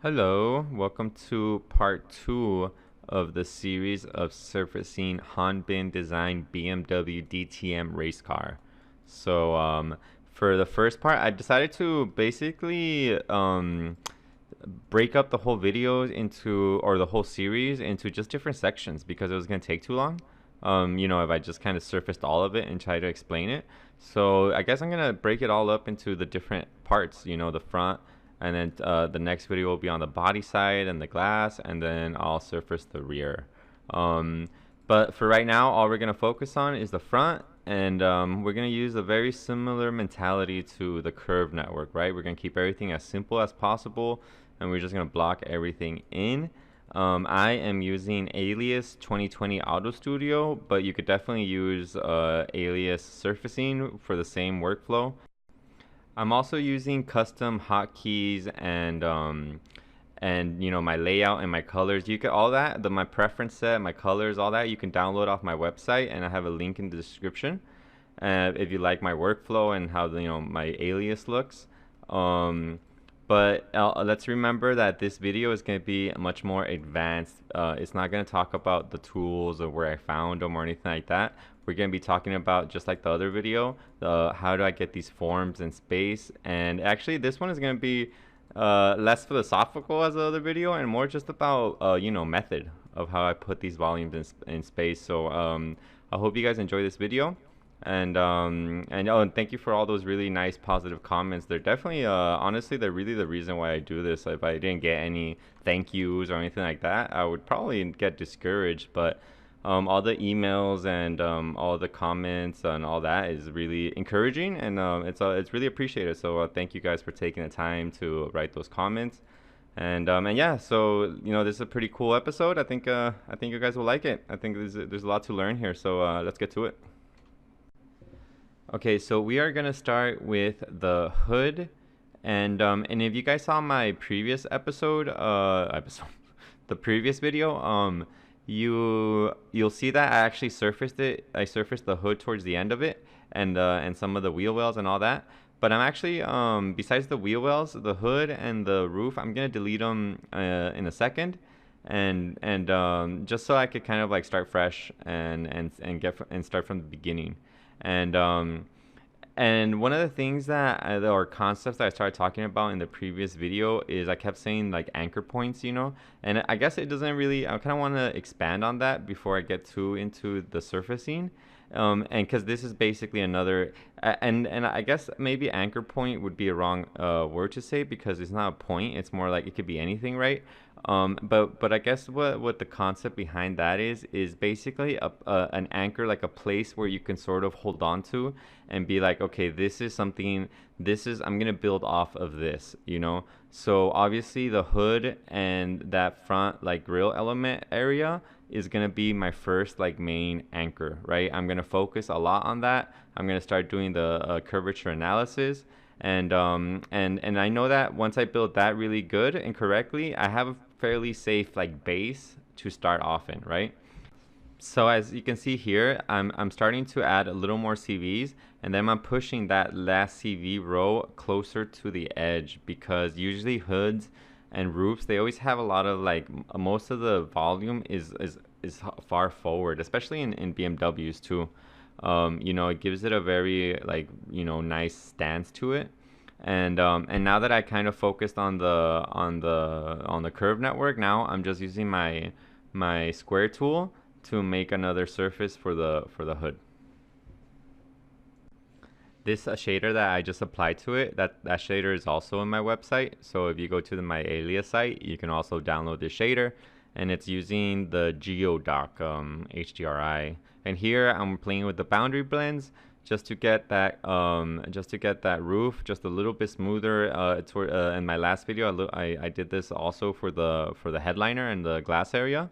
Hello, welcome to part 2 of the series of surfacing Hanbin design BMW DTM race car. For the first part, I decided to basically break up the whole video into, or the whole series into just different sections because it was going to take too long. If I just kind of surfaced all of it and try to explain it. So I guess I'm going to break it all up into the different parts, the front, and then the next video will be on the body side and the glass, and then I'll surface the rear. But for right now, all we're going to focus on is the front, and we're going to use a very similar mentality to the curve network, right? We're going to keep everything as simple as possible, and we're just going to block everything in. I am using Alias 2020 Autostudio, but you could definitely use Alias Surfacing for the same workflow. I'm also using custom hotkeys and my layout and my colors. You can all that, my preference set, my colors, all that you can download off my website, and I have a link in the description. If you like my workflow and how my alias looks. But let's remember that this video is going to be much more advanced. It's not going to talk about the tools or where I found them or anything like that. We're going to be talking about, just like the other video, how do I get these forms in space. And actually this one is going to be less philosophical as the other video and more just about method of how I put these volumes in space. So I hope you guys enjoy this video. And thank you for all those really nice positive comments. They're definitely honestly, they're really the reason why I do this. If I didn't get any thank yous or anything like that, I would probably get discouraged. But all the emails and all the comments and all that is really encouraging, and it's really appreciated. So thank you guys for taking the time to write those comments. And yeah, so this is a pretty cool episode. I think you guys will like it. I think there's a lot to learn here. So let's get to it. Okay, so we are gonna start with the hood, and if you guys saw my previous the previous video, you'll see that I actually surfaced it. I surfaced the hood towards the end of it, and some of the wheel wells and all that. But I'm actually besides the wheel wells, the hood and the roof, I'm gonna delete them in a second, and just so I could kind of like start fresh and start from the beginning. And and one of the things that or concepts that I started talking about in the previous video is I kept saying like anchor points, and I guess it doesn't really. I kind of want to expand on that before I get too into the surfacing, and because this is basically another, and I guess maybe anchor point would be a wrong word to say because it's not a point. It's more like it could be anything, right? But I guess what the concept behind that is basically an anchor, like a place where you can sort of hold on to and be like, okay, this is something, I'm gonna build off of this. So obviously the hood and that front like grill element area is gonna be my first like main anchor, right? I'm gonna focus a lot on that. I'm gonna start doing the curvature analysis. And I know that once I build that really good and correctly, I have a fairly safe like base to start off in, right? So as you can see here, I'm starting to add a little more CVs, and then I'm pushing that last CV row closer to the edge, because usually hoods and roofs, they always have a lot of like most of the volume is far forward, especially in BMWs too. It gives it a very like nice stance to it. And now that I kind of focused on the curve network, now I'm just using my square tool to make another surface for the hood. This shader that I just applied to it, that shader is also on my website. So if you go to my Alias site, you can also download this shader, and it's using the Geodoc HDRI. And here I'm playing with the boundary blends just to get that roof just a little bit smoother. In my last video, I did this also for the headliner and the glass area.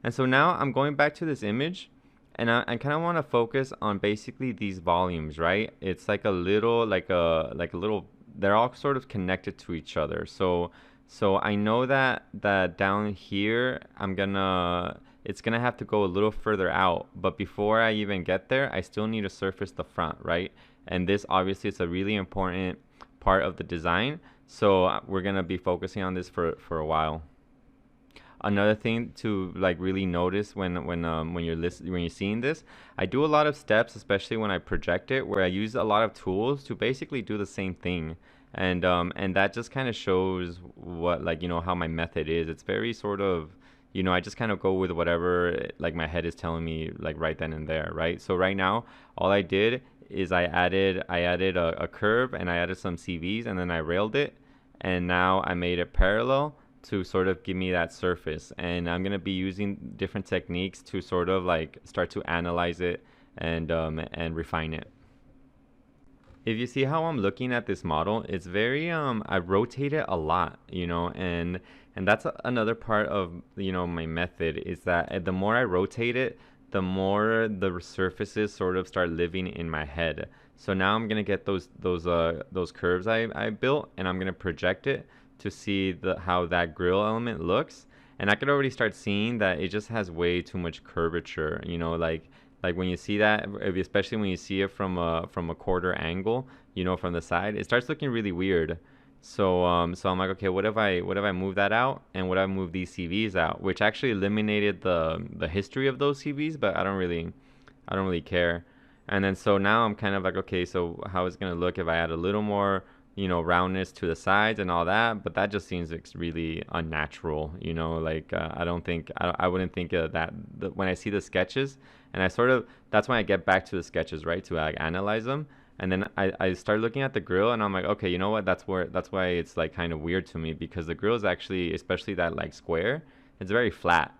And so now I'm going back to this image, and I kind of want to focus on basically these volumes, right? It's like a little, they're all sort of connected to each other. So I know that down here, it's gonna have to go a little further out. But before I even get there, I still need to surface the front, right? And this obviously is a really important part of the design. So we're gonna be focusing on this for a while. Another thing to like really notice when when you're seeing this, I do a lot of steps, especially when I project it, where I use a lot of tools to basically do the same thing, and that just kind of shows what, like, you know, how my method is. It's very sort of, you know, I just kind of go with whatever like my head is telling me, like right then and there, right? So right now, all I did is I added a curve, and I added some CVs, and then I railed it, and now I made it parallel to sort of give me that surface. And I'm gonna be using different techniques to sort of like start to analyze it and refine it. If you see how I'm looking at this model, it's very I rotate it a lot, you know, and that's another part of, you know, my method, is that the more I rotate it, the more the surfaces sort of start living in my head. So now I'm gonna get those curves I built, and I'm gonna project it to see how that grill element looks. And I could already start seeing that it just has way too much curvature, you know, like when you see that, especially when you see it from a quarter angle, you know, from the side, it starts looking really weird. So I'm like, okay, what if I move that out, and what if I move these CVs out, which actually eliminated the history of those CVs, but I don't really care. And then so now I'm kind of like, okay, so how is it gonna look if I add a little more, you know, roundness to the sides and all that? But that just seems like really unnatural, you know. Like I wouldn't think that when I see the sketches, and I sort of, that's when I get back to the sketches, right, to like analyze them. And then I start looking at the grill, and I'm like, okay, you know what? That's why it's like kind of weird to me, because the grill is actually, especially that like square, it's very flat.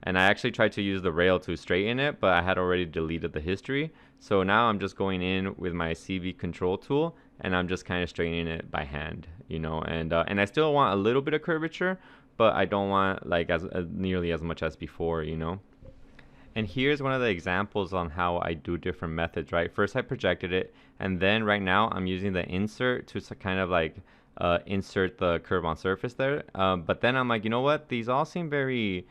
And I actually tried to use the rail to straighten it, but I had already deleted the history. So now I'm just going in with my CV control tool, and I'm just kind of straightening it by hand, you know. And I still want a little bit of curvature, but I don't want like as nearly as much as before, you know. And here's one of the examples on how I do different methods, right? First I projected it, and then right now I'm using the insert to kind of like insert the curve on surface there. But then I'm like, you know what? These all seem very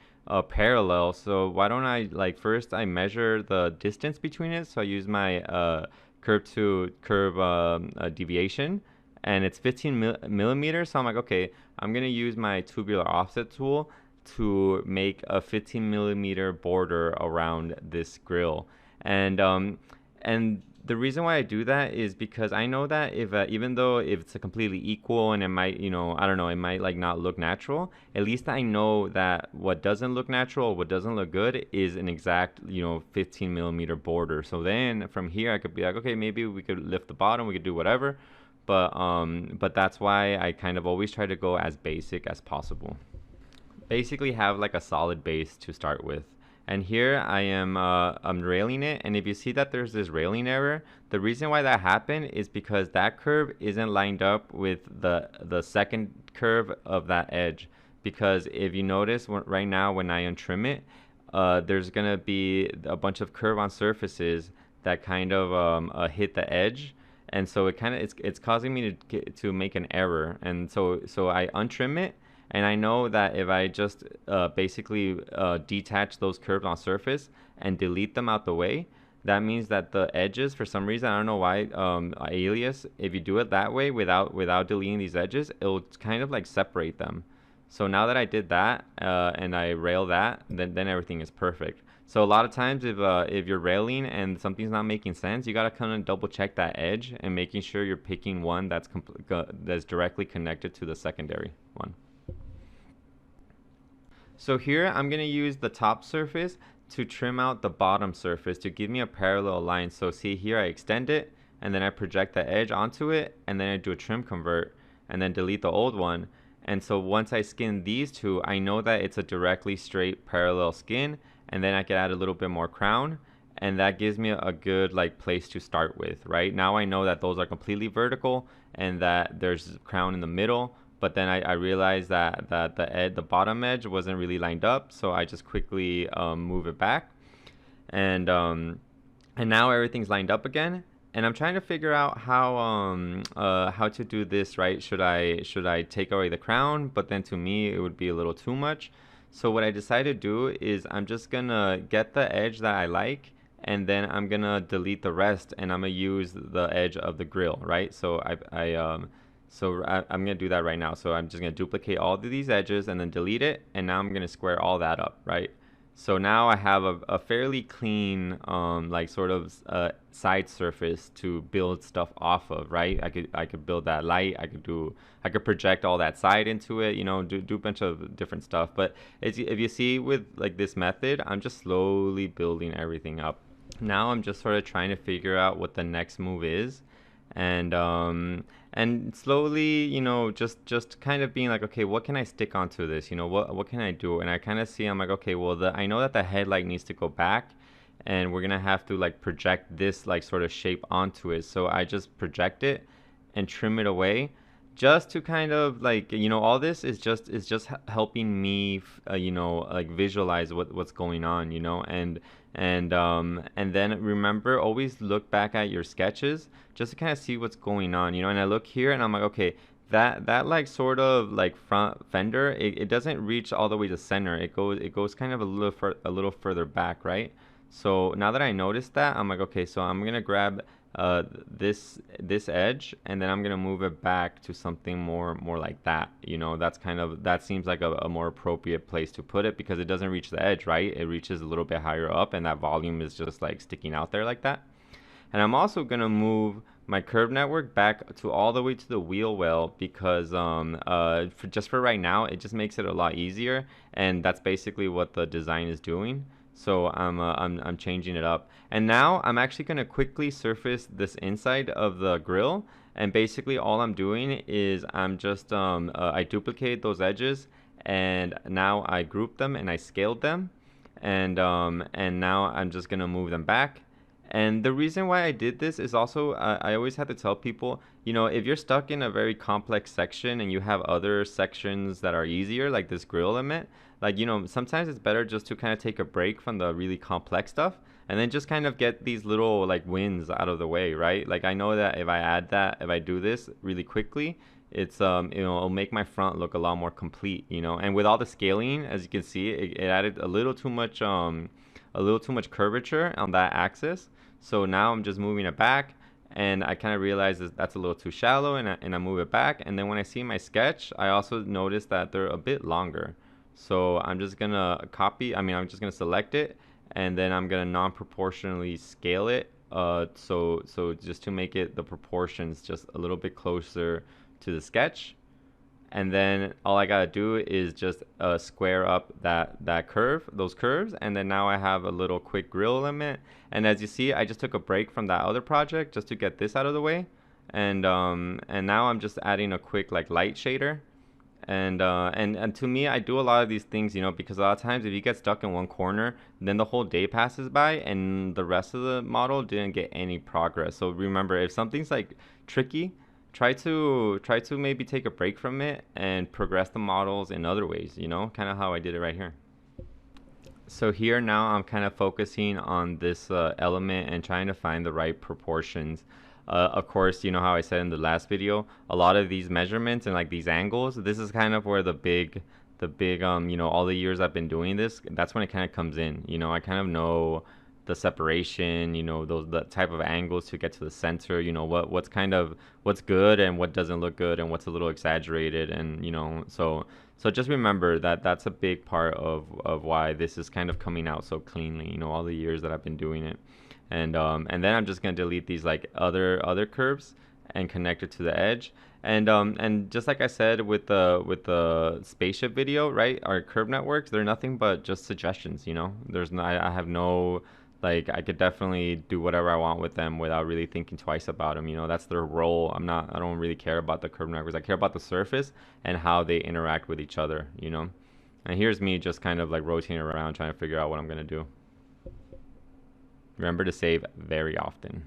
parallel, so why don't I, like, first I measure the distance between it. So I use my curve to curve deviation, and it's 15 millimeters. So I'm like, okay, I'm gonna use my tubular offset tool to make a 15 millimeter border around this grill. And the reason why I do that is because I know that if even though if it's a completely equal, and it might, you know, I don't know, it might like not look natural, at least I know that what doesn't look natural, what doesn't look good, is an exact, you know, 15 millimeter border. So then from here I could be like, okay, maybe we could lift the bottom, we could do whatever. But that's why I kind of always try to go as basic as possible. Basically have like a solid base to start with. And here I am I'm railing it, and if you see that there's this railing error, the reason why that happened is because that curve isn't lined up with the second curve of that edge. Because if you notice right now when I untrim it, there's gonna be a bunch of curve on surfaces that kind of hit the edge, and so it's causing me to make an error. And so I untrim it, and I know that if I just basically detach those curves on surface and delete them out the way, that means that the edges, for some reason, I don't know why, Alias, if you do it that way without deleting these edges, it'll kind of like separate them. So now that I did that and I rail that, then everything is perfect. So a lot of times if you're railing and something's not making sense, you gotta kind of double check that edge and making sure you're picking one that's directly connected to the secondary one. So here I'm going to use the top surface to trim out the bottom surface to give me a parallel line. So see here, I extend it, and then I project the edge onto it, and then I do a trim convert, and then delete the old one. And so once I skin these two, I know that it's a directly straight parallel skin, and then I can add a little bit more crown, and that gives me a good like place to start with. Right now I know that those are completely vertical and that there's crown in the middle. But then I realized that the bottom edge wasn't really lined up, so I just quickly move it back, and now everything's lined up again. And I'm trying to figure out how to do this, right? Should I take away the crown? But then to me it would be a little too much. So what I decided to do is I'm just gonna get the edge that I like, and then I'm gonna delete the rest, and I'm gonna use the edge of the grill, right? So I'm gonna do that right now. So I'm just gonna duplicate all of these edges and then delete it, and now I'm gonna square all that up, right? So now I have a fairly clean, like sort of side surface to build stuff off of, right? I could build that light. I could project all that side into it, you know, do a bunch of different stuff. But if you see with like this method, I'm just slowly building everything up. Now I'm just sort of trying to figure out what the next move is, and slowly, you know, just kind of being like, okay, what can I stick onto this? You know, what can I do? And I kind of see, I'm like, okay, well, I know that the headlight needs to go back, and we're gonna have to like project this like sort of shape onto it. So I just project it and trim it away, just to kind of like, you know, all this is just helping me, you know, like visualize what's going on, you know. And then remember, always look back at your sketches just to kind of see what's going on, you know. And I look here and I'm like, okay, that like sort of like front fender, it doesn't reach all the way to center. It goes kind of a little further back, right? So now that I noticed that, I'm like, okay, so I'm gonna grab this edge, and then I'm gonna move it back to something more like that. You know, that seems like a more appropriate place to put it, because it doesn't reach the edge, right? It reaches a little bit higher up, and that volume is just like sticking out there like that. And I'm also gonna move my curve network back to all the way to the wheel well, because just for right now, it just makes it a lot easier, and that's basically what the design is doing. So I'm changing it up, and now I'm actually gonna quickly surface this inside of the grill. And basically all I'm doing is I'm just I duplicated those edges, and now I grouped them and I scaled them, and now I'm just gonna move them back. And the reason why I did this is also, I always have to tell people, you know, if you're stuck in a very complex section and you have other sections that are easier, like this grill element, like, you know, sometimes it's better just to kind of take a break from the really complex stuff, and then just kind of get these little like wins out of the way, right? Like, I know that if I do this really quickly, it's you know, it'll make my front look a lot more complete, you know. And with all the scaling, as you can see, it added a little too much curvature on that axis. So now I'm just moving it back, and I kind of realize that's a little too shallow, and I move it back. And then when I see my sketch, I also notice that they're a bit longer. So I'm just gonna I'm just gonna select it, and then I'm gonna non-proportionally scale it. So just to make it the proportions just a little bit closer to the sketch. And then all I gotta do is just square up those curves, and then now I have a little quick grill element. And as you see, I just took a break from that other project just to get this out of the way, and now I'm just adding a quick like light shader. And to me, I do a lot of these things, you know, because a lot of times if you get stuck in one corner, then the whole day passes by and the rest of the model didn't get any progress. So remember, if something's like tricky, try to maybe take a break from it and progress the models in other ways, you know, kind of how I did it right here. So here now I'm kind of focusing on this element and trying to find the right proportions. Of course, you know how I said in the last video, a lot of these measurements and like these angles, this is kind of where the big you know, all the years I've been doing this, that's when it kind of comes in. You know, I kind of know the separation, you know, the type of angles to get to the center, you know, what's good and what doesn't look good and what's a little exaggerated. And you know, so just remember that that's a big part of why this is kind of coming out so cleanly, you know, all the years that I've been doing it. And then I'm just gonna delete these like other curves and connect it to the edge. And just like I said with the spaceship video, right? Our curve networks, they're nothing but just suggestions, you know. I have no, like, I could definitely do whatever I want with them without really thinking twice about them. You know, that's their role. I don't really care about the curve networks. I care about the surface and how they interact with each other, you know. And here's me just kind of like rotating around trying to figure out what I'm gonna do. Remember to save very often.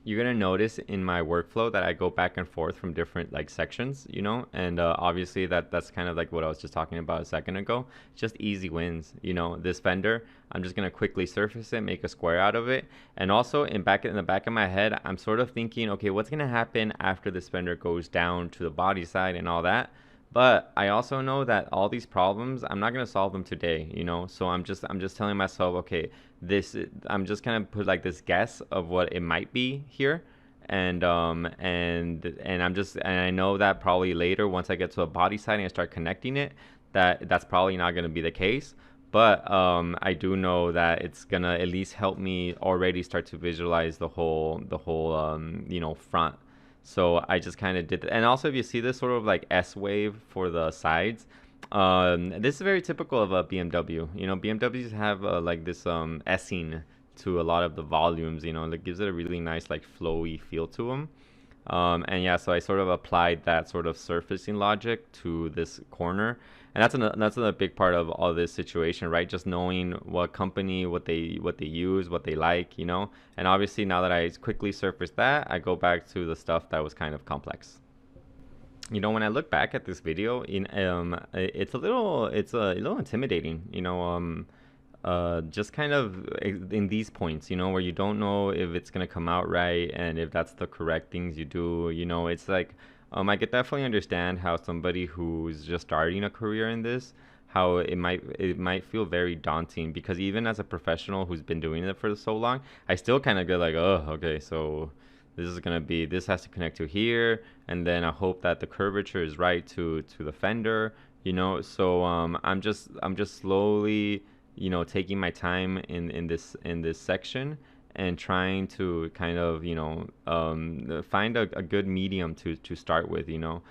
You're gonna notice in my workflow that I go back and forth from different like sections, you know, and obviously that's kind of like what I was just talking about a second ago. Just easy wins, you know. This fender, I'm just gonna quickly surface it, make a square out of it, and also in the back of my head, I'm sort of thinking, okay, what's gonna happen after this fender goes down to the body side and all that. But I also know that all these problems, I'm not gonna solve them today, you know. So I'm just telling myself, okay, I'm just gonna put like this guess of what it might be here, and I know that probably later, once I get to a body side and I start connecting it, that's probably not going to be the case. But I do know that it's gonna at least help me already start to visualize the whole you know, front. So I just kind of did that. And also, if you see this sort of like S wave for the sides, this is very typical of a BMW. You know, BMWs have like this S-ing to a lot of the volumes. You know, that gives it a really nice like flowy feel to them. And yeah, so I sort of applied that sort of surfacing logic to this corner, and that's another big part of all this situation, right? Just knowing what company, what they use, what they like, you know. And obviously, now that I quickly surfaced that, I go back to the stuff that was kind of complex. You know, when I look back at this video, it's a little intimidating, you know. Just kind of in these points, you know, where you don't know if it's gonna come out right and if that's the correct things you do. You know, it's like, I could definitely understand how somebody who's just starting a career in this, how it might feel very daunting, because even as a professional who's been doing it for so long, I still kind of get like, oh, okay, so this has to connect to here, and then I hope that the curvature is right to the fender, you know. So I'm just slowly, you know, taking my time in this section, and trying to kind of, you know, find a good medium to start with, you know.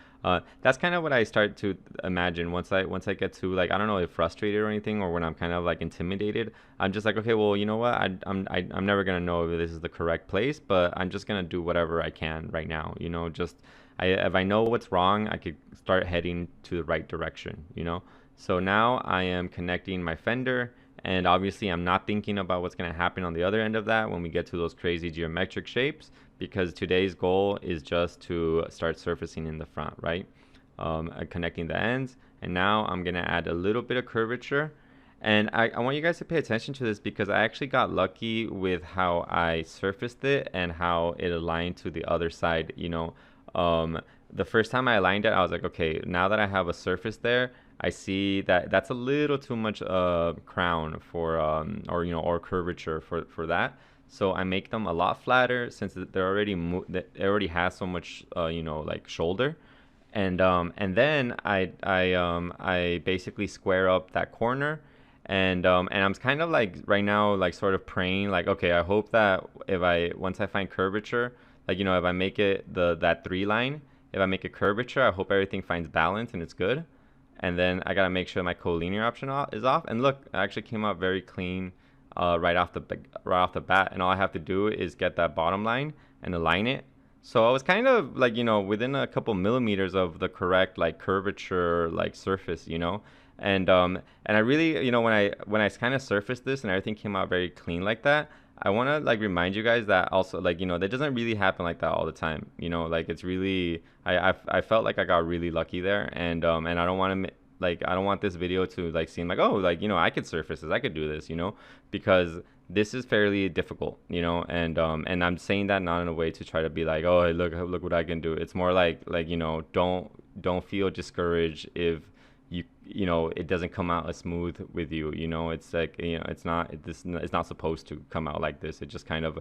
That's kind of what I start to imagine once I get to, like, I don't know if frustrated or anything, or when I'm kind of like intimidated. I'm just like, okay, well, you know what, I'm never gonna know if this is the correct place, but I'm just gonna do whatever I can right now, you know. Just if I know what's wrong, I could start heading to the right direction, you know. So now I am connecting my fender, and obviously I'm not thinking about what's going to happen on the other end of that when we get to those crazy geometric shapes, because today's goal is just to start surfacing in the front, right? Connecting the ends, and now I'm going to add a little bit of curvature. And I want you guys to pay attention to this, because I actually got lucky with how I surfaced it and how it aligned to the other side, you know. The first time I aligned it, I was like, okay, now that I have a surface there, I see that that's a little too much crown for or, you know, or curvature for that. So I make them a lot flatter, since it already has so much you know, like shoulder. And then I basically square up that corner, and I'm kind of like right now, like, sort of praying, like, okay, I hope that once I find curvature, like, you know, if I make it that 3 line, if I make a curvature, I hope everything finds balance and it's good. And then I gotta make sure my collinear option is off. And look, it actually came out very clean right off the bat. And all I have to do is get that bottom line and align it. So I was kind of like, you know, within a couple millimeters of the correct, like, curvature, like, surface, you know. And I really, you know, when I kind of surfaced this and everything came out very clean like that, I want to, like, remind you guys that also, like, you know, that doesn't really happen like that all the time, you know. Like, it's really, I felt like I got really lucky there. And I don't want to, like, I don't want this video to, like, seem like, oh, like, you know, I could surface this, I could do this, you know, because this is fairly difficult, you know. And I'm saying that not in a way to try to be like, oh, hey, look what I can do. It's more like, you know, don't feel discouraged if you know, it doesn't come out as smooth with you, you know. It's like, you know, it's not supposed to come out like this. It just kind of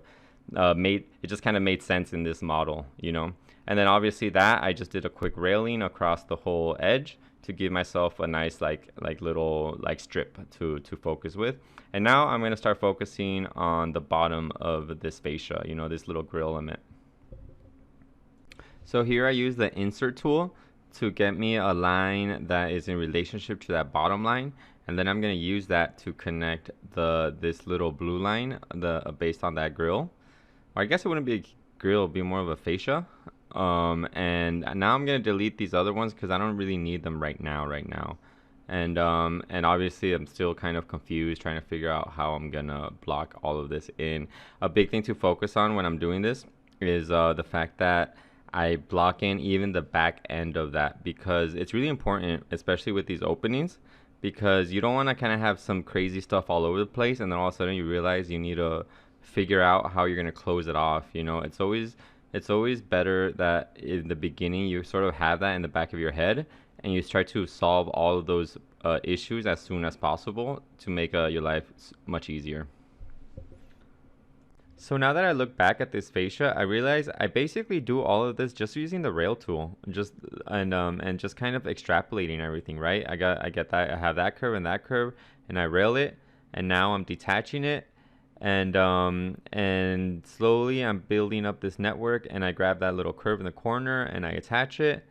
made sense in this model, you know. And then obviously that I just did a quick railing across the whole edge to give myself a nice like little like strip to focus with. And now I'm going to start focusing on the bottom of this fascia, you know, this little grill element. So here I use the insert tool to get me a line that is in relationship to that bottom line, and then I'm going to use that to connect this little blue line based on that grill. Or I guess it wouldn't be a grill, it would be more of a fascia. And now I'm going to delete these other ones because I don't really need them right now. And obviously I'm still kind of confused trying to figure out how I'm going to block all of this in. A big thing to focus on when I'm doing this is the fact that I block in even the back end of that, because it's really important, especially with these openings, because you don't want to kind of have some crazy stuff all over the place and then all of a sudden you realize you need to figure out how you're going to close it off, you know. It's always better that in the beginning you sort of have that in the back of your head and you try to solve all of those issues as soon as possible to make your life much easier. So now that I look back at this fascia, I realize I basically do all of this just using the rail tool, and just kind of extrapolating everything, right? I get that I have that curve, and I rail it, and now I'm detaching it, and slowly I'm building up this network, and I grab that little curve in the corner and I attach it.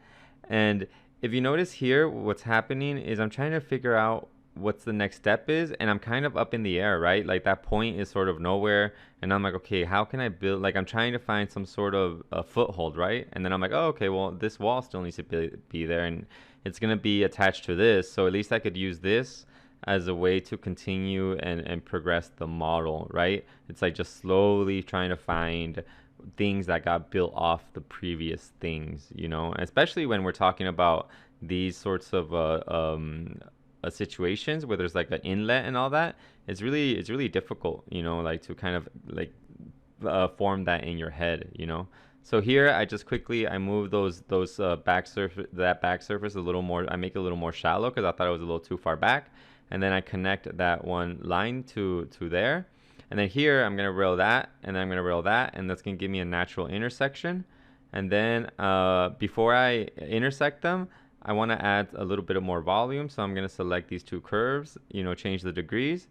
And if you notice here, what's happening is I'm trying to figure out what's the next step is, and I'm kind of up in the air, right? Like that point is sort of nowhere, and I'm like, okay, how can I build, like I'm trying to find some sort of a foothold, right? And then I'm like, oh, okay, well, this wall still needs to be there, and it's gonna be attached to this, so at least I could use this as a way to continue and progress the model, right? It's like just slowly trying to find things that got built off the previous things, you know, especially when we're talking about these sorts of situations where there's like an inlet and all that. It's really difficult, you know, like to kind of like form that in your head, you know. So here I just quickly I move those back surface that back surface a little more. I make it a little more shallow because I thought it was a little too far back, and then I connect that one line to there, and then here I'm gonna rail that, and then I'm gonna rail that, and that's gonna give me a natural intersection. And then before I intersect them, I want to add a little bit of more volume, so I'm gonna select these two curves, you know, change the degrees,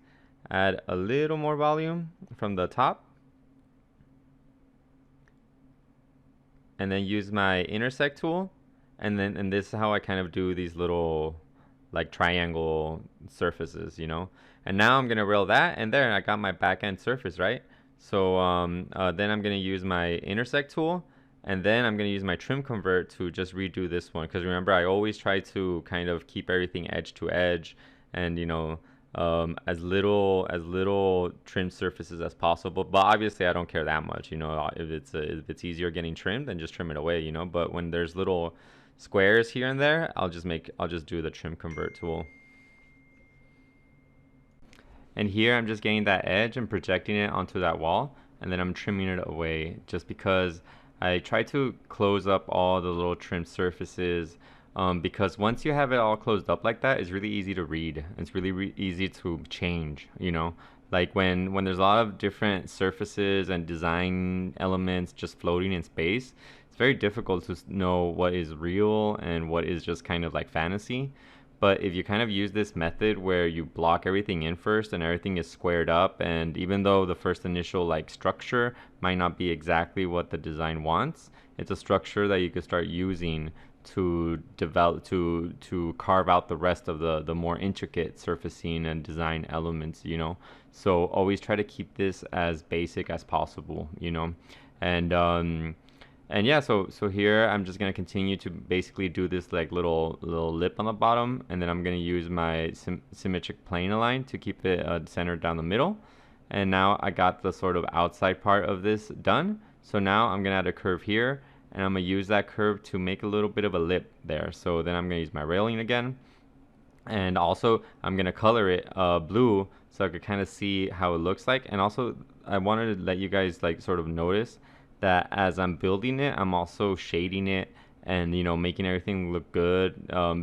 add a little more volume from the top, and then use my intersect tool, and this is how I kind of do these little like triangle surfaces, you know. And now I'm gonna rail that, and there I got my back end surface, right? So then I'm gonna use my intersect tool, and then I'm gonna use my trim convert to just redo this one, because remember I always try to kind of keep everything edge to edge, and you know, as little trim surfaces as possible. But obviously I don't care that much, you know. If it's easier getting trimmed, then just trim it away, you know. But when there's little squares here and there, I'll just do the trim convert tool. And here I'm just getting that edge and projecting it onto that wall, and then I'm trimming it away just because I try to close up all the little trim surfaces, because once you have it all closed up like that, it's really easy to read. It's really easy to change, you know? Like when there's a lot of different surfaces and design elements just floating in space, it's very difficult to know what is real and what is just kind of like fantasy. But if you kind of use this method where you block everything in first and everything is squared up, and even though the first initial like structure might not be exactly what the design wants, it's a structure that you could start using to develop to carve out the rest of the more intricate surfacing and design elements, you know. So always try to keep this as basic as possible, you know. And and yeah, so here I'm just gonna continue to basically do this like little lip on the bottom, and then I'm gonna use my symmetric plane align to keep it centered down the middle. And now I got the sort of outside part of this done. So now I'm gonna add a curve here, and I'm gonna use that curve to make a little bit of a lip there. So then I'm gonna use my railing again, and also I'm gonna color it blue so I could kind of see how it looks like. And also I wanted to let you guys like sort of notice that as I'm building it, I'm also shading it and, you know, making everything look good.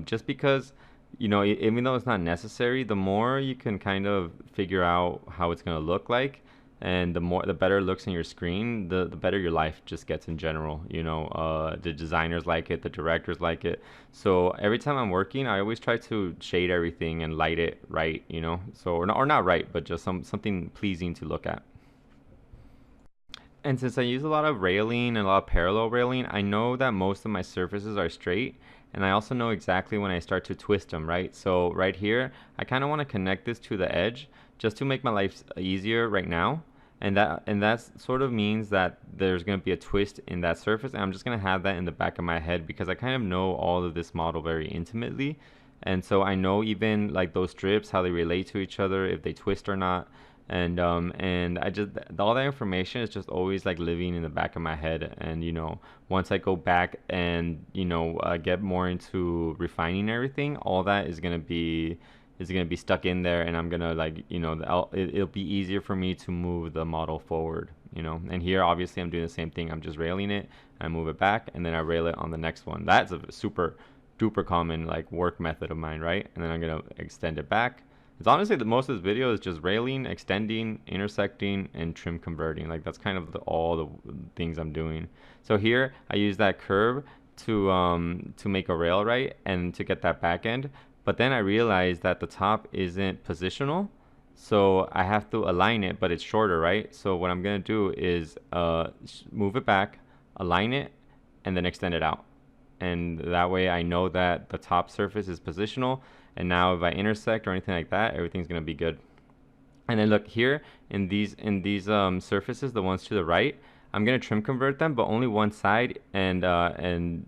Just because, you know, even though it's not necessary, the more you can kind of figure out how it's gonna look like, and the better it looks in your screen, the better your life just gets in general. You know, the designers like it, the directors like it. So every time I'm working, I always try to shade everything and light it right. You know, so or not right, but just something pleasing to look at. And since I use a lot of railing and a lot of parallel railing, I know that most of my surfaces are straight, and I also know exactly when I start to twist them, right? So right here, I kind of want to connect this to the edge just to make my life easier right now. And that sort of means that there's going to be a twist in that surface, and I'm just going to have that in the back of my head because I kind of know all of this model very intimately. And so I know even like those strips, how they relate to each other, if they twist or not. And I just all that information is just always like living in the back of my head. And you know, once I go back and you know get more into refining everything, all that is gonna be stuck in there, and I'm gonna like you know it'll be easier for me to move the model forward. You know, and here obviously I'm doing the same thing. I'm just railing it, I move it back, and then I rail it on the next one. That's a super duper common like work method of mine, right? And then I'm gonna extend it back, It's honestly the most of this video is just railing, extending, intersecting, and trim converting. Like that's kind of all the things I'm doing. So here I use that curve to make a rail, right, and to get that back end. But then I realized that the top isn't positional, so I have to align it, but it's shorter, right? So what I'm gonna do is move it back, align it, and then extend it out. And that way I know that the top surface is positional, and now if I intersect or anything like that, everything's gonna be good. And then look here in these surfaces, the ones to the right, I'm gonna trim convert them, but only one side, and then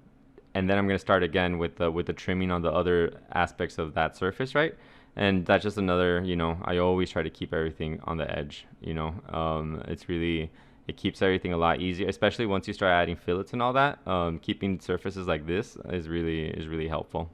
I'm gonna start again with the trimming on the other aspects of that surface, right? And that's just another, you know, I always try to keep everything on the edge, you know. It's really, it keeps everything a lot easier, especially once you start adding fillets and all that. Keeping surfaces like this is really helpful.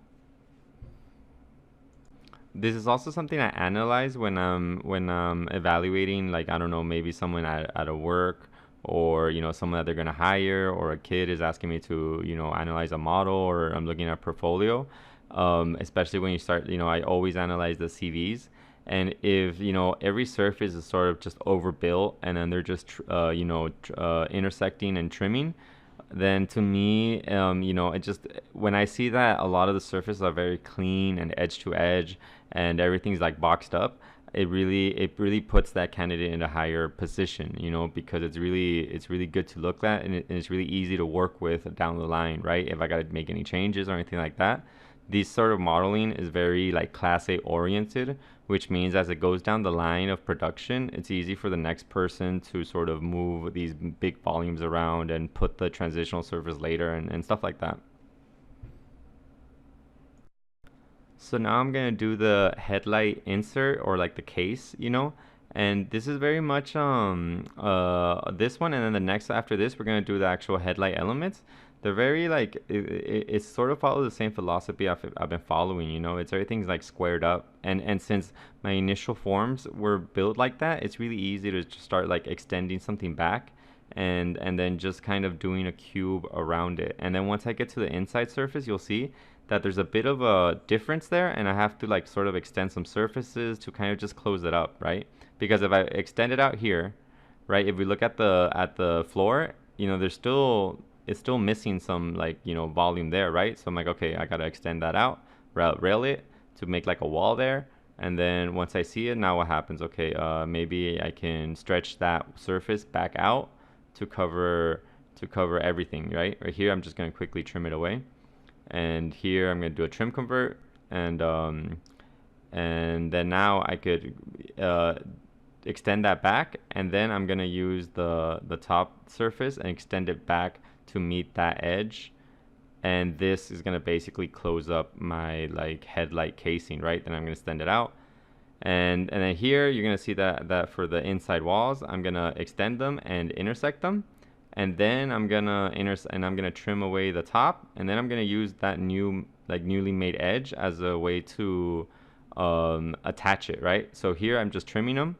This is also something I analyze when I'm evaluating, like, I don't know, maybe someone at a work, or you know, someone that they're gonna hire, or a kid is asking me to, you know, analyze a model, or I'm looking at portfolio. Especially when you start, you know, I always analyze the CVs, and if you know every surface is sort of just overbuilt, and then they're just you know, intersecting and trimming, then to me, you know, it just, when I see that a lot of the surfaces are very clean and edge to edge, and everything's like boxed up, it really puts that candidate in a higher position, you know, because it's really good to look at, and it's really easy to work with down the line, right? If I got to make any changes or anything like that, this sort of modeling is very like class A oriented, which means as it goes down the line of production, it's easy for the next person to sort of move these big volumes around and put the transitional surface later, and stuff like that. So now I'm gonna do the headlight insert, or like the case, you know, and this is very much this one, and then the next after this we're gonna do the actual headlight elements. They're very like it sort of follows the same philosophy I've been following, you know. It's everything's like squared up, and since my initial forms were built like that, it's really easy to just start like extending something back, and then just kind of doing a cube around it. And then once I get to the inside surface, you'll see that there's a bit of a difference there, and I have to like sort of extend some surfaces to kind of just close it up, right? Because if I extend it out here, right, if we look at the floor, you know, there's still, it's still missing some, like, you know, volume there, right? So I'm like, okay, I gotta extend that out, rail it to make like a wall there. And then once I see it, now what happens? Okay, maybe I can stretch that surface back out to cover everything, right? Right here, I'm just gonna quickly trim it away. And here I'm going to do a trim convert, and then now I could extend that back, and then I'm going to use the top surface and extend it back to meet that edge, and this is going to basically close up my like headlight casing, right? Then I'm going to extend it out, and then here you're going to see that for the inside walls, I'm going to extend them and intersect them, and then I'm gonna trim away the top, and then I'm gonna use that newly made edge as a way to attach it, right? So here I'm just trimming them,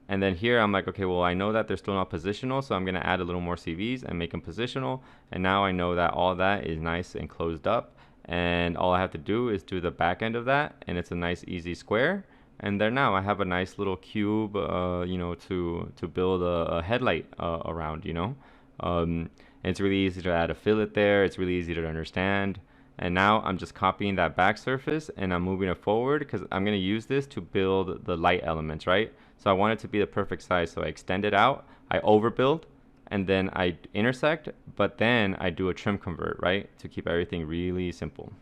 and then here I'm like, okay, well, I know that they're still not positional, so I'm gonna add a little more CVs and make them positional, and now I know that all that is nice and closed up, and all I have to do is do the back end of that, and it's a nice easy square. And there, now I have a nice little cube, you know, to build a headlight around, you know. And it's really easy to add a fillet there. It's really easy to understand. And now I'm just copying that back surface, and I'm moving it forward because I'm going to use this to build the light elements, right? So I want it to be the perfect size. So I extend it out, I overbuild, and then I intersect, but then I do a trim convert, right? To keep everything really simple.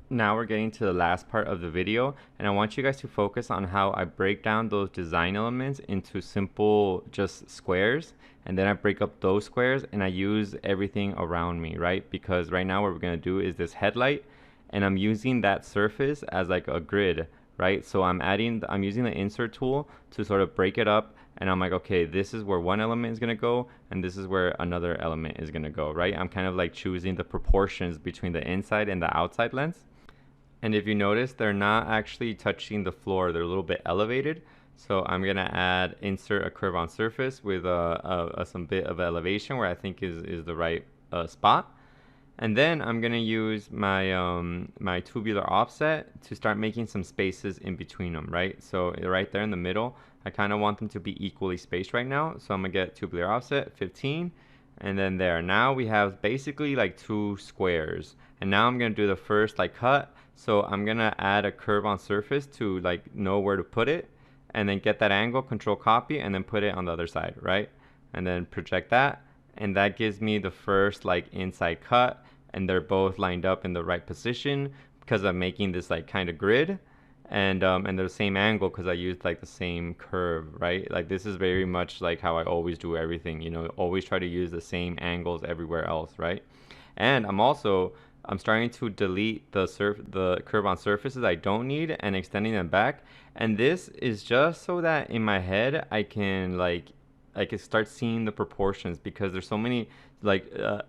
Now we're getting to the last part of the video, and I want you guys to focus on how I break down those design elements into simple just squares, and then I break up those squares and I use everything around me, right? Because right now what we're going to do is this headlight, and I'm using that surface as like a grid, right? So I'm using the insert tool to sort of break it up, and I'm like, okay, this is where one element is going to go, and this is where another element is going to go, right? I'm kind of like choosing the proportions between the inside and the outside lens. And if you notice, they're not actually touching the floor. They're a little bit elevated. So I'm gonna insert a curve on surface with some bit of elevation where I think is the right spot. And then I'm gonna use my my tubular offset to start making some spaces in between them, right? So right there in the middle, I kind of want them to be equally spaced right now. So I'm gonna get tubular offset 15, and then there. Now we have basically like two squares. And now I'm gonna do the first like cut. So I'm gonna add a curve on surface to like know where to put it, and then get that angle, control copy, and then put it on the other side, right? And then project that, and that gives me the first like inside cut, and they're both lined up in the right position because I'm making this like kind of grid, and they're the same angle because I used like the same curve, right? Like this is very much like how I always do everything, you know, always try to use the same angles everywhere else, right? And I'm starting to delete the curve on surfaces I don't need and extending them back. And this is just so that in my head I can start seeing the proportions, because there's so many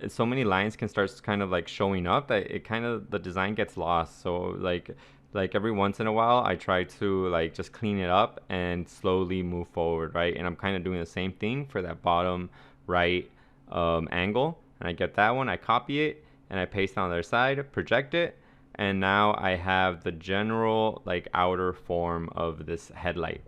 so many lines can start kind of like showing up that it kind of the design gets lost. So like every once in a while I try to like just clean it up and slowly move forward, right? And I'm kind of doing the same thing for that bottom right angle. And I get that one, I copy it, and I paste it on the other side, project it, and now I have the general like outer form of this headlight.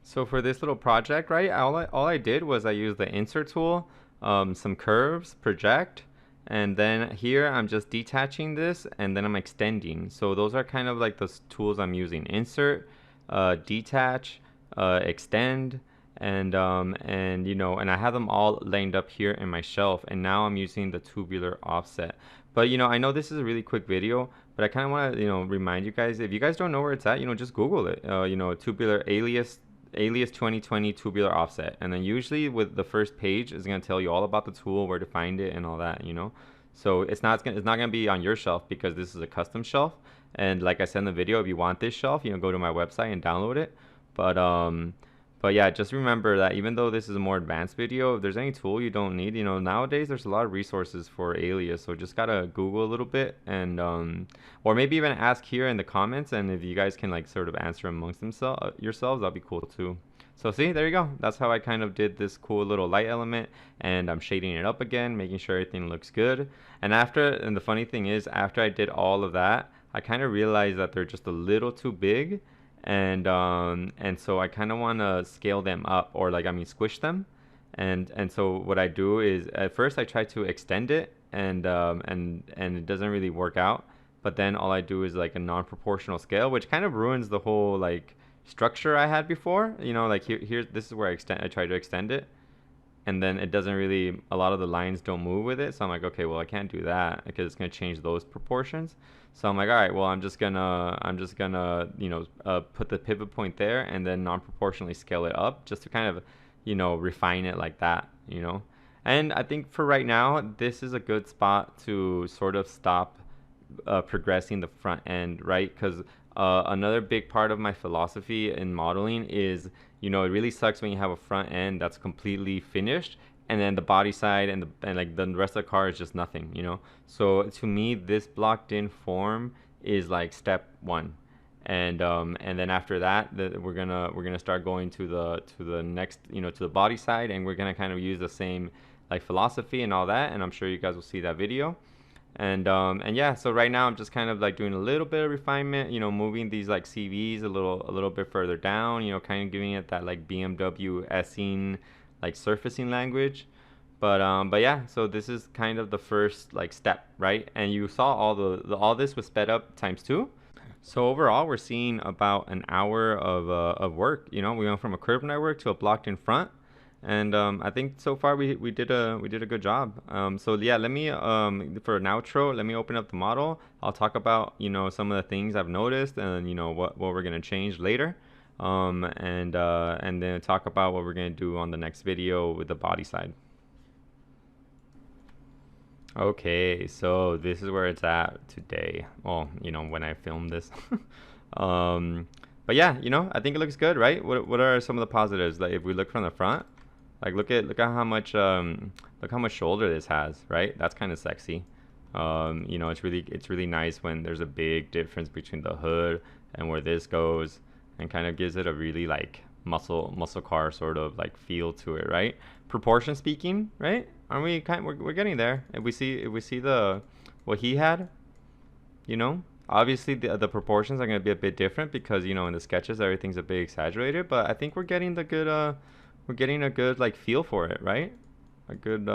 So for this little project, right, all I did was I used the insert tool, some curves, project, and then here I'm just detaching this, and then I'm extending. So those are kind of like the tools I'm using: insert, detach, extend, and you know, and I have them all lined up here in my shelf. And now I'm using the tubular offset. But you know, I know this is a really quick video, but I kind of want to, you know, remind you guys, if you guys don't know where it's at, you know, just Google it. You know, tubular Alias 2020 tubular offset, and then usually with the first page is going to tell you all about the tool, where to find it, and all that, you know. So it's not gonna be on your shelf, because this is a custom shelf. And like I said in the video, if you want this shelf, you know, go to my website and download it. But yeah, just remember that even though this is a more advanced video, if there's any tool you don't need, you know, nowadays there's a lot of resources for Alias. So just gotta Google a little bit, and or maybe even ask here in the comments, and if you guys can like sort of answer amongst yourselves, that'll be cool too. So see, there you go. That's how I kind of did this cool little light element, and I'm shading it up again, making sure everything looks good. And the funny thing is, after I did all of that, I kind of realized that they're just a little too big, and so I kind of want to scale them up, or like, I mean, squish them. And so what I do is, at first I try to extend it, and it doesn't really work out. But then all I do is like a non-proportional scale, which kind of ruins the whole like structure I had before. You know, like here this is where I try to extend it, and then it doesn't really, a lot of the lines don't move with it. So I'm like, okay, well, I can't do that because it's going to change those proportions. So I'm like, all right, well, I'm just gonna you know, put the pivot point there, and then non-proportionally scale it up, just to kind of, you know, refine it like that, you know. And I think for right now, this is a good spot to sort of stop progressing the front end, right? Because another big part of my philosophy in modeling is, you know, it really sucks when you have a front end that's completely finished, and then the body side and like the rest of the car is just nothing, you know. So to me, this blocked in form is like step one. And then after that, we're gonna start going to the next, you know, to the body side, and we're gonna kind of use the same like philosophy and all that. And I'm sure you guys will see that video. And yeah, so right now I'm just kind of like doing a little bit of refinement, you know, moving these like CVs a little bit further down, you know, kind of giving it that like BMW S-ing like surfacing language. But yeah, so this is kind of the first like step, right? And you saw all this was sped up times 2. So overall, we're seeing about an hour of work. You know, we went from a curved network to a blocked in front, and I think so far we did a good job. So yeah, let me for an outro, let me open up the model. I'll talk about, you know, some of the things I've noticed, and you know what we're gonna change later, and then talk about what we're gonna do on the next video with the body side. Okay, so this is where it's at today. Well, you know, when I filmed this. um, but yeah, you know, I think it looks good, right? What are some of the positives? Like if we look from the front, like look at how much shoulder this has, right? That's kind of sexy. You know, it's really nice when there's a big difference between the hood and where this goes, and kind of gives it a really like muscle car sort of like feel to it, right? Proportion speaking, right? Aren't we we're getting there? If we see the what he had, you know, obviously the proportions are going to be a bit different because, you know, in the sketches everything's a bit exaggerated, but I think we're getting the good we're getting a good like feel for it, right? A good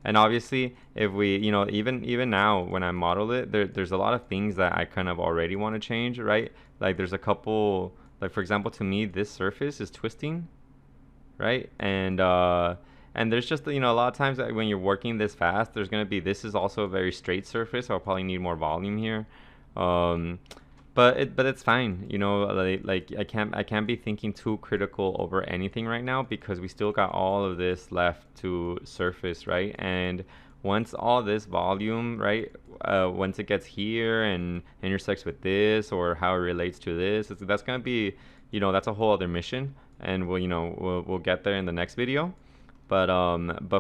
and obviously if we, you know, even now when I model it, there's a lot of things that I kind of already want to change, right? Like there's a couple, like for example, to me this surface is twisting, right? And there's just, you know, a lot of times that when you're working this fast, there's going to be, this is also a very straight surface, so I'll probably need more volume here. um but it's fine, you know, like I can't be thinking too critical over anything right now because we still got all of this left to surface, right? And once all this volume, right, once it gets here and intersects with this or how it relates to this, that's gonna be, you know, that's a whole other mission, and we'll, you know, we'll get there in the next video. But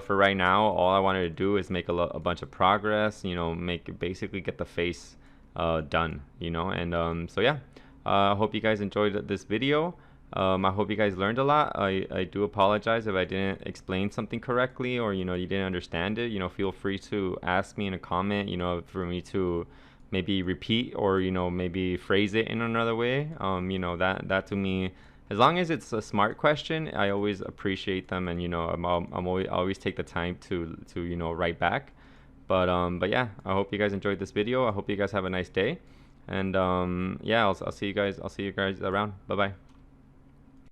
for right now, all I wanted to do is make a bunch of progress, you know, basically get the face done, you know. And so yeah, I hope you guys enjoyed this video. I hope you guys learned a lot. I do apologize if I didn't explain something correctly, or, you know, you didn't understand it. You know, feel free to ask me in a comment, you know, for me to maybe repeat, or, you know, maybe phrase it in another way. You know, that to me, as long as it's a smart question, I always appreciate them, and, you know, I'm always take the time to, you know, write back. But yeah, I hope you guys enjoyed this video. I hope you guys have a nice day, and yeah, I'll see you guys around. Bye bye.